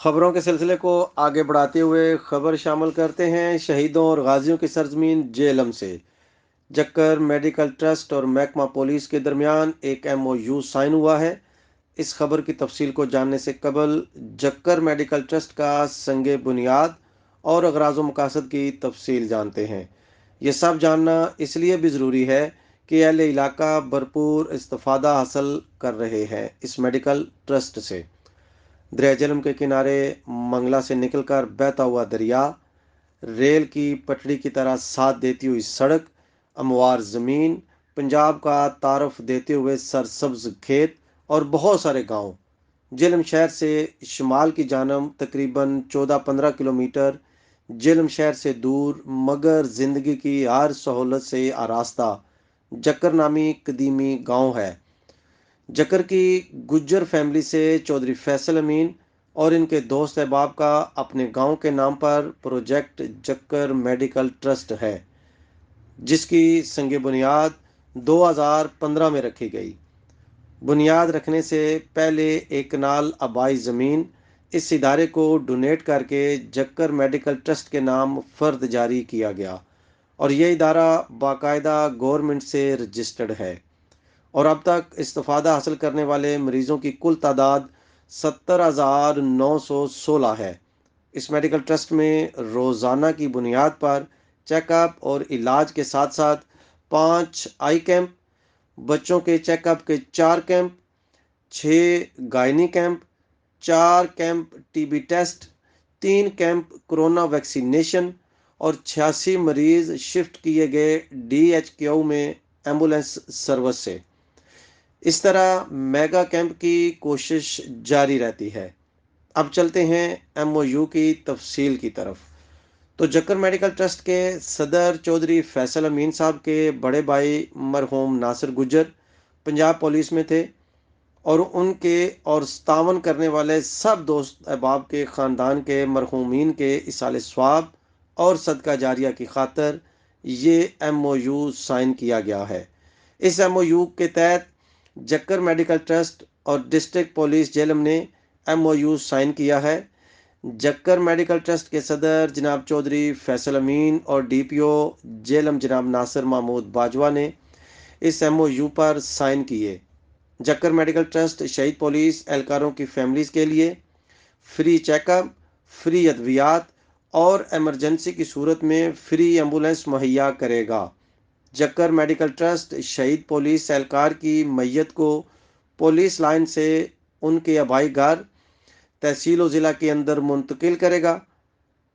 खबरों के सिलसिले को आगे बढ़ाते हुए खबर शामिल करते हैं शहीदों और गाजियों की सरजमीन जेलम से। जक्कर मेडिकल ट्रस्ट और महकमा पुलिस के दरमियान एक एमओयू साइन हुआ है। इस खबर की तफसील को जानने से कबल जक्कर मेडिकल ट्रस्ट का संगे बुनियाद और अगराज मकासद की तफसील जानते हैं। ये सब जानना इसलिए भी ज़रूरी है कि अहले इलाका भरपूर इस्तेफादा हासिल कर रहे हैं इस मेडिकल ट्रस्ट से। दरिया झेलम के किनारे मंगला से निकलकर बहता हुआ दरिया, रेल की पटड़ी की तरह साथ देती हुई सड़क, हमवार ज़मीन, पंजाब का तारफ देते हुए सरसब्ज खेत और बहुत सारे गांव। झेलम शहर से शुमाल की जानब तकरीबन 14-15 किलोमीटर झेलम शहर से दूर मगर जिंदगी की हर सहूलत से आरास्ता जक्कर नामी कदीमी गांव है। जकर की गुज्जर फैमिली से चौधरी फैसल अमीन और इनके दोस्त अहबाब का अपने गांव के नाम पर प्रोजेक्ट जक्कर मेडिकल ट्रस्ट है, जिसकी संग बुनियाद 2015 में रखी गई। बुनियाद रखने से पहले एक कनाल आबाई ज़मीन इस इदारे को डोनेट करके जक्कर मेडिकल ट्रस्ट के नाम फ़र्द जारी किया गया और यह इदारा बाकायदा गवर्नमेंट से रजिस्टर्ड है। और अब तक इस्तेफादा हासिल करने वाले मरीजों की कुल तादाद 70,916 है। इस मेडिकल ट्रस्ट में रोज़ाना की बुनियाद पर चेकअप और इलाज के साथ साथ 5 आई कैंप, बच्चों के चेकअप के 4 camp, 6 gynae camp, 4 camp TB test, 3 camp corona vaccination और 86 मरीज शिफ्ट किए गए DHQ में एम्बुलेंस सर्विस से। इस तरह मेगा कैंप की कोशिश जारी रहती है। अब चलते हैं एमओयू की तफसील की तरफ। तो जक्कर मेडिकल ट्रस्ट के सदर चौधरी फैसल अमीन साहब के बड़े भाई मरहूम नासिर गुज्जर पंजाब पुलिस में थे और उनके और 57 करने वाले सब दोस्त अहबाब के ख़ानदान के मरहूमीन के इसाले स्वाब और सदका जारिया की खातर ये एमओयू साइन किया गया है। इस एमओयू के तहत जक्कर मेडिकल ट्रस्ट और डिस्ट्रिक्ट पुलिस झेलम ने एमओयू साइन किया है। जक्कर मेडिकल ट्रस्ट के सदर जनाब चौधरी फैसल अमीन और DPO झेलम जनाब नासिर महमूद बाजवा ने इस एमओयू पर साइन किए। जक्कर मेडिकल ट्रस्ट शहीद पुलिस एहलकारों की फैमिलीज के लिए फ्री चेकअप, फ्री अद्वियात और एमरजेंसी की सूरत में फ्री एम्बुलेंस मुहैया करेगा। जक्कर मेडिकल ट्रस्ट शहीद पुलिस एहलकार की मैयत को पुलिस लाइन से उनके आबाई घर, तहसील और ज़िला के अंदर मुंतकिल करेगा।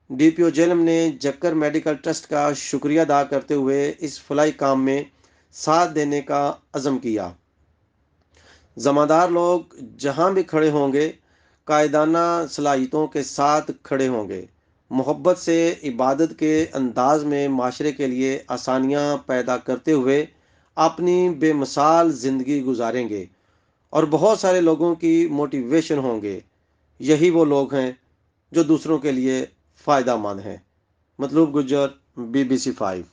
DPO झेलम ने जक्कर मेडिकल ट्रस्ट का शुक्रिया अदा करते हुए इस फलाई काम में साथ देने का अज़म किया। जमादार लोग जहां भी खड़े होंगे कायदाना सलाहियतों के साथ खड़े होंगे, मोहब्बत से इबादत के अंदाज में माशरे के लिए आसानियां पैदा करते हुए अपनी बेमिसाल ज़िंदगी गुजारेंगे और बहुत सारे लोगों की मोटिवेशन होंगे। यही वो लोग हैं जो दूसरों के लिए फ़ायदा मंद हैं। मतलूब गुज्जर, BBC 5।